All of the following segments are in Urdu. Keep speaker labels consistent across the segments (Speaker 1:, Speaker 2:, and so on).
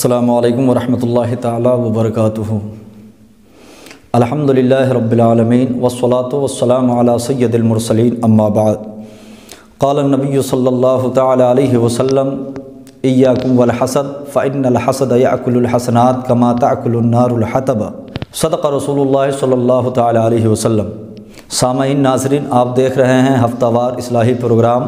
Speaker 1: السلام علیکم ورحمۃ اللہ تعالی وبرکاتہ۔ الحمدللہ رب العالمین والصلاة والسلام علی سید المرسلین، اما بعد۔ قال النبی صلی اللہ تعالی علیہ وسلم ایاکم والحسد فإن الحسد یأکل الحسنات کما تأکل النار الحطب۔ صدق رسول اللہ صلی اللہ تعالی علیہ وسلم۔ سامعین ناظرین، آپ دیکھ رہے ہیں ہفتہ وار اصلاحی پروگرام۔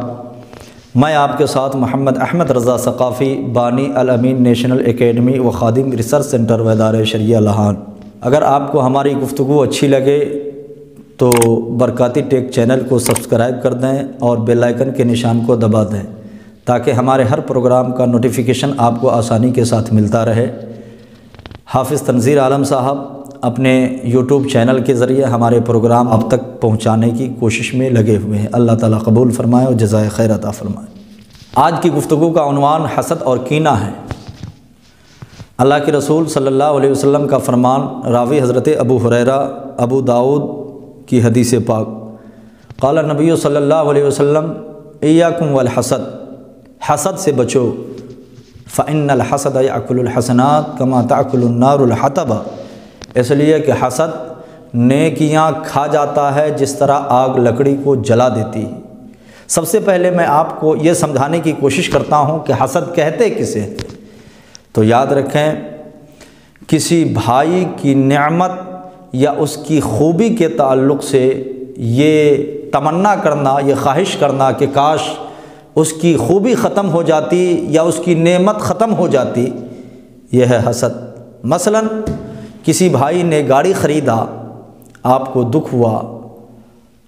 Speaker 1: میں آپ کے ساتھ محمد احمد رضا ثقافی، بانی الامین نیشنل اکیڈمی و خادم ریسرچ سنٹر و ادارہ شریعہ لہان۔ اگر آپ کو ہماری گفتگو اچھی لگے تو برکاتی ٹیک چینل کو سبسکرائب کر دیں اور بیل آئیکن کے نشان کو دبا دیں تاکہ ہمارے ہر پروگرام کا نوٹیفیکیشن آپ کو آسانی کے ساتھ ملتا رہے۔ حافظ تنزیر عالم صاحب اپنے یوٹیوب چینل کے ذریعے ہمارے پروگرام اب تک پہنچانے کی کوشش میں لگے ہوئے ہیں۔ اللہ تعالیٰ قبول فرمائے اور جزائے خیر عطا فرمائے۔ آج کی گفتگو کا عنوان حسد اور کینہ ہے۔ اللہ کے رسول صلی اللہ علیہ وسلم کا فرمان، راوی حضرت ابو ہریرہ، ابو داؤد کی حدیث پاک، قال نبی صلی اللہ علیہ وسلم ایاکم والحسد، حسد سے بچو، فإن الحسد یأکل الحسنات کما تأکل النار الحطب۔ اس لیے کہ حسد نیکیاں کھا جاتا ہے جس طرح آگ لکڑی کو جلا دیتی ہے۔ سب سے پہلے میں آپ کو یہ سمجھانے کی کوشش کرتا ہوں کہ حسد کہتے کسے ہیں۔ تو یاد رکھیں، کسی بھائی کی نعمت یا اس کی خوبی کے تعلق سے یہ تمنا کرنا، یہ خواہش کرنا کہ کاش اس کی خوبی ختم ہو جاتی یا اس کی نعمت ختم ہو جاتی، یہ ہے حسد۔ مثلاً کسی بھائی نے گاڑی خریدا، آپ کو دکھ ہوا،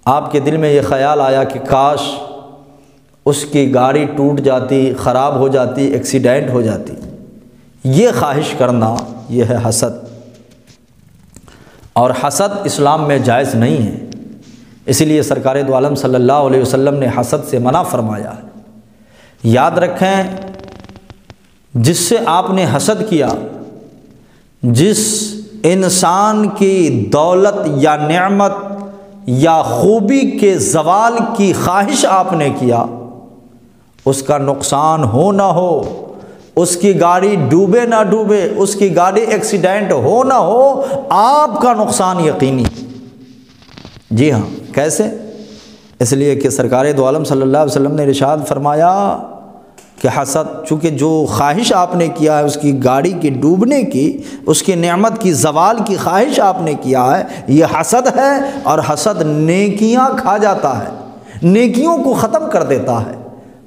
Speaker 1: آپ کے دل میں یہ خیال آیا کہ کاش اس کی گاڑی ٹوٹ جاتی، خراب ہو جاتی، ایکسیڈنٹ ہو جاتی، یہ خواہش کرنا یہ ہے حسد۔ اور حسد اسلام میں جائز نہیں ہے، اسی لیے سرکار دو عالم صلی اللہ علیہ وسلم نے حسد سے منع فرمایا ہے۔ یاد رکھیں، جس سے آپ نے حسد کیا، جس انسان کی دولت یا نعمت یا خوبی کے زوال کی خواہش آپ نے کیا، اس کا نقصان ہو نہ ہو، اس کی گاڑی ڈوبے نہ ڈوبے، اس کی گاڑی ایکسیڈنٹ ہو نہ ہو، آپ کا نقصان یقینی۔ جی ہاں، کیسے؟ اس لیے کہ سرکار دو عالم صلی اللہ علیہ وسلم نے ارشاد فرمایا کہ حسد، چونکہ جو خواہش آپ نے کیا ہے اس کی گاڑی کی ڈوبنے کی، اس کی نعمت کی زوال کی خواہش آپ نے کیا ہے، یہ حسد ہے۔ اور حسد نیکیاں کھا جاتا ہے، نیکیوں کو ختم کر دیتا ہے۔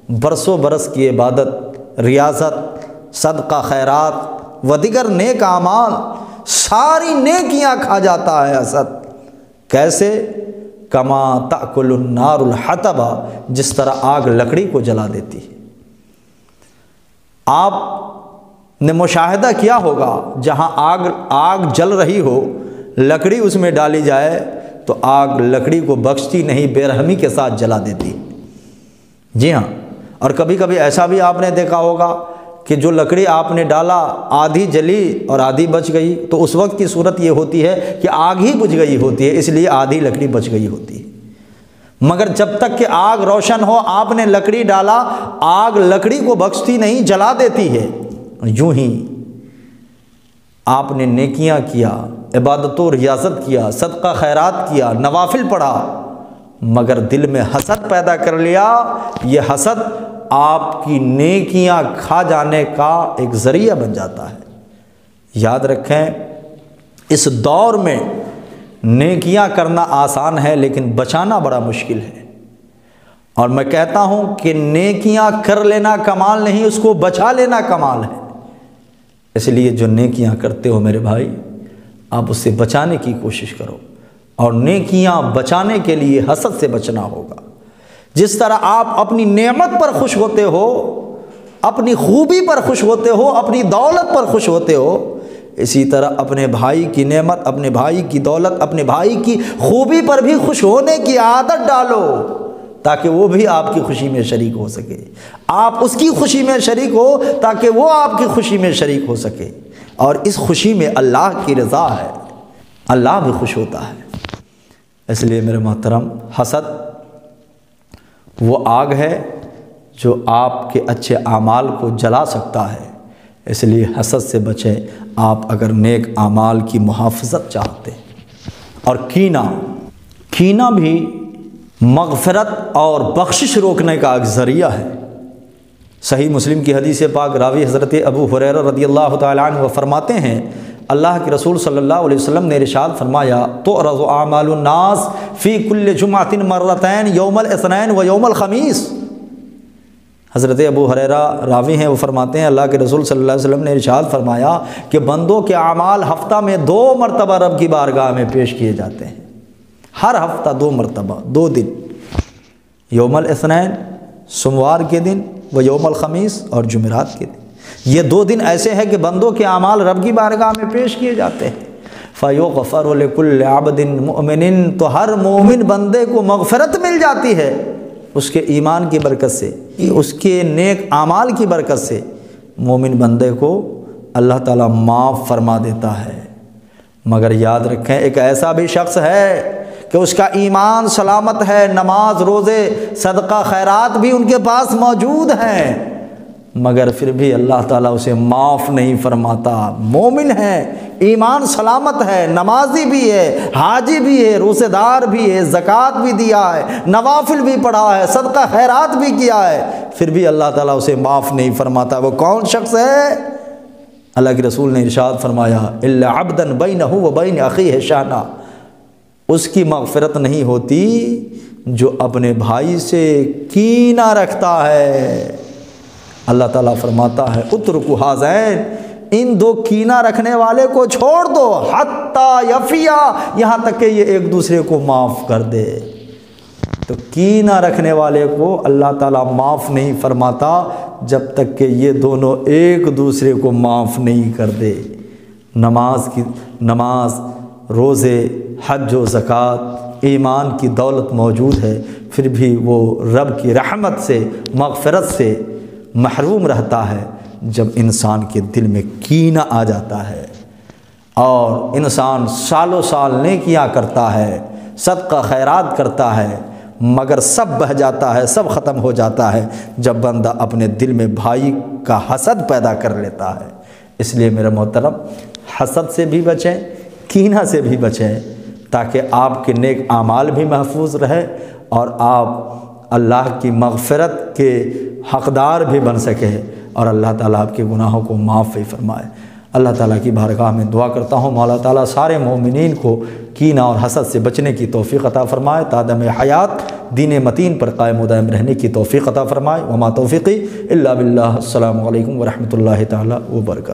Speaker 1: برسوں برس کی عبادت، ریاضت، صدقہ خیرات و دیگر نیک اعمال، ساری نیکیاں کھا جاتا ہے حسد۔ کیسے؟ کما تأکل النار الحطب، جس طرح آگ لکڑی کو جلا دیتی ہے۔ آپ نے مشاہدہ کیا ہوگا، جہاں آگ جل رہی ہو، لکڑی اس میں ڈالی جائے تو آگ لکڑی کو بخشتی نہیں، بے رحمی کے ساتھ جلا دیتی۔ جی ہاں، اور کبھی کبھی ایسا بھی آپ نے دیکھا ہوگا کہ جو لکڑی آپ نے ڈالا آدھی جلی اور آدھی بچ گئی، تو اس وقت کی صورت یہ ہوتی ہے کہ آگ ہی بجھ گئی ہوتی ہے، اس لیے آدھی لکڑی بچ گئی ہوتی ہے۔ مگر جب تک کہ آگ روشن ہو، آپ نے لکڑی ڈالا، آگ لکڑی کو بخشتی نہیں، جلا دیتی ہے۔ یوں ہی آپ نے نیکیاں کیا، عبادت و ریاضت کیا، صدقہ خیرات کیا، نوافل پڑھا، مگر دل میں حسد پیدا کر لیا، یہ حسد آپ کی نیکیاں کھا جانے کا ایک ذریعہ بن جاتا ہے۔ یاد رکھیں، اس دور میں نیکیاں کرنا آسان ہے لیکن بچانا بڑا مشکل ہے۔ اور میں کہتا ہوں کہ نیکیاں کر لینا کمال نہیں، اس کو بچا لینا کمال ہے۔ اس لیے جو نیکیاں کرتے ہو میرے بھائی، آپ اسے بچانے کی کوشش کرو، اور نیکیاں بچانے کے لیے حسد سے بچنا ہوگا۔ جس طرح آپ اپنی نعمت پر خوش ہوتے ہو، اپنی خوبی پر خوش ہوتے ہو، اپنی دولت پر خوش ہوتے ہو، اسی طرح اپنے بھائی کی نعمت، اپنے بھائی کی دولت، اپنے بھائی کی خوبی پر بھی خوش ہونے کی عادت ڈالو، تاکہ وہ بھی آپ کی خوشی میں شریک ہو سکے، آپ اس کی خوشی میں شریک ہو تاکہ وہ آپ کی خوشی میں شریک ہو سکے۔ اور اس خوشی میں اللہ کی رضا ہے، اللہ بھی خوش ہوتا ہے۔ اس لیے میرے محترم، حسد وہ آگ ہے جو آپ کے اچھے اعمال کو جلا سکتا ہے، اس لیے حسد سے بچیں آپ اگر نیک اعمال کی محافظت چاہتے ہیں۔ اور کینہ بھی مغفرت اور بخشش روکنے کا ایک ذریعہ ہے۔ صحیح مسلم کی حدیث پاک راوی حضرت ابو ہریرہ رضی اللہ تعالیٰ عنہ فرماتے ہیں اللہ کے رسول صلی اللہ علیہ وسلم نے ارشاد فرمایا تعرض اعمال الناس فی کل جمعۃ مرتین یوم الاثنین و یوم الخمیس۔ حضرت ابو ہریرہ راوی ہیں، وہ فرماتے ہیں اللہ کے رسول صلی اللہ علیہ وسلم نے ارشاد فرمایا کہ بندوں کے اعمال ہفتہ میں 2 مرتبہ رب کی بارگاہ میں پیش کیے جاتے ہیں، ہر ہفتہ 2 مرتبہ، 2 دن، یوم الاثنین سوموار کے دن و یوم الخمیس اور جمعرات کے دن۔ یہ 2 دن ایسے ہیں کہ بندوں کے اعمال رب کی بارگاہ میں پیش کیے جاتے ہیں۔ فَيُغْفَرُ لِكُلِّ عَبْدٍ مُؤْمِنٍ، تو ہر مومن بندے کو مغفرت مل جاتی ہے اس کے ایمان کی برکت سے، اس کے نیک اعمال کی برکت سے مومن بندے کو اللہ تعالیٰ معاف فرما دیتا ہے۔ مگر یاد رکھیں ایک ایسا بھی شخص ہے کہ اس کا ایمان سلامت ہے، نماز روزے صدقہ خیرات بھی ان کے پاس موجود ہیں، مگر پھر بھی اللہ تعالیٰ اسے معاف نہیں فرماتا۔ مومن ہے، ایمان سلامت ہے، نمازی بھی ہے، حاجی بھی ہے، روزہ دار بھی ہے، زکوٰۃ بھی دیا ہے، نوافل بھی پڑھا ہے، صدقہ خیرات بھی کیا ہے، پھر بھی اللہ تعالیٰ اسے معاف نہیں فرماتا۔ وہ کون شخص ہے؟ اللہ کے رسول نے ارشاد فرمایا الا عبدا بینہ و بین اخیہ شحنہ، اس کی مغفرت نہیں ہوتی جو اپنے بھائی سے کینہ رکھتا ہے۔ اللہ تعالیٰ فرماتا ہے اترکوا ھذین، ان 2 کینہ رکھنے والے کو چھوڑ دو، حتی یفیا، یہاں تک کہ یہ ایک دوسرے کو معاف کر دے۔ تو کینہ رکھنے والے کو اللہ تعالیٰ معاف نہیں فرماتا جب تک کہ یہ دونوں ایک دوسرے کو معاف نہیں کر دے۔ نماز روزے حج و زکوٰۃ ایمان کی دولت موجود ہے، پھر بھی وہ رب کی رحمت سے مغفرت سے محروم رہتا ہے جب انسان کے دل میں کینہ آ جاتا ہے اور انسان سالوں سال نیکیاں کرتا ہے، صدقہ خیرات کرتا ہے، مگر سب بہہ جاتا ہے، سب ختم ہو جاتا ہے جب بندہ اپنے دل میں بھائی کا حسد پیدا کر لیتا ہے۔ اس لیے میرے محترم حسد سے بھی بچیں، کینہ سے بھی بچیں، تاکہ آپ کے نیک اعمال بھی محفوظ رہے اور آپ اللہ کی مغفرت کے حقدار بھی بن سکے اور اللہ تعالیٰ آپ کے گناہوں کو معاف بھی فرمائے۔ اللہ تعالیٰ کی بارگاہ میں دعا کرتا ہوں مولا تعالیٰ سارے مومنین کو کینہ اور حسد سے بچنے کی توفیق عطا فرمائے، تا دم حیات دین متین پر قائم و دائم رہنے کی توفیق عطا فرمائے۔ وما توفیقی الا باللہ۔ السلام علیکم ورحمۃ اللہ تعالیٰ وبرکاتہ۔